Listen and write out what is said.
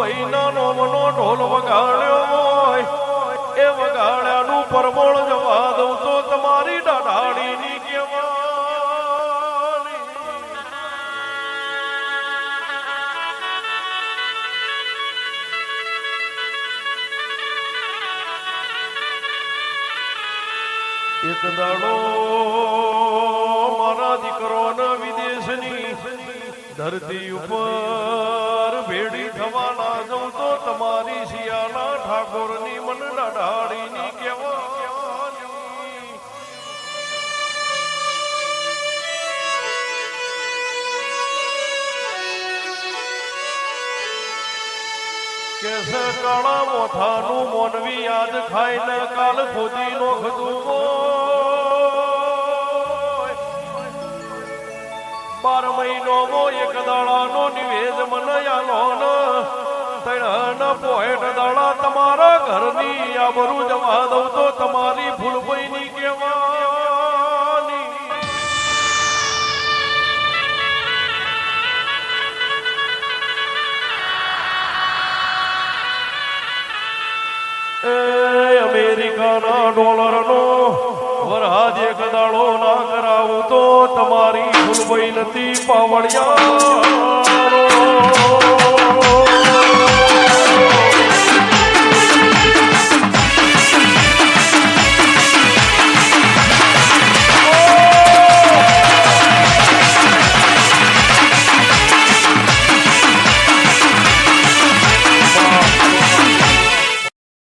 ભાઈ નાનો મનો ઢોલ વગાડ્યો હોય એ વગાડ્યાનું પરમોળ જવા દઉં તો તમારી દાઢાડીની કહેવાની. એક દાડો મારા દીકરોને વિદેશની ધરતી ઉપર ભેડી થવાના જઉં તો તમારી શિયાળા ઠાકોરની મન દાઢાડીની કહેવાની. કેસે કાળા મોથાનું મોનવી આજ ખાઈને કાલ ખોદી નોખતું હોય. 12 મહિનો એક દાડાનો નિવેદ મને આલો ને તણ પોહેટ દાડા તમારા ઘરની આબરૂ જવા દઉં તો તમારી ફૂલભાઈની કહેવાની. એ અમેરિકાના ડોલરનો વરહાદ એક દાડો ના કરાવું તો તમારી ફૂલભાઈ નથી પાવડિયા.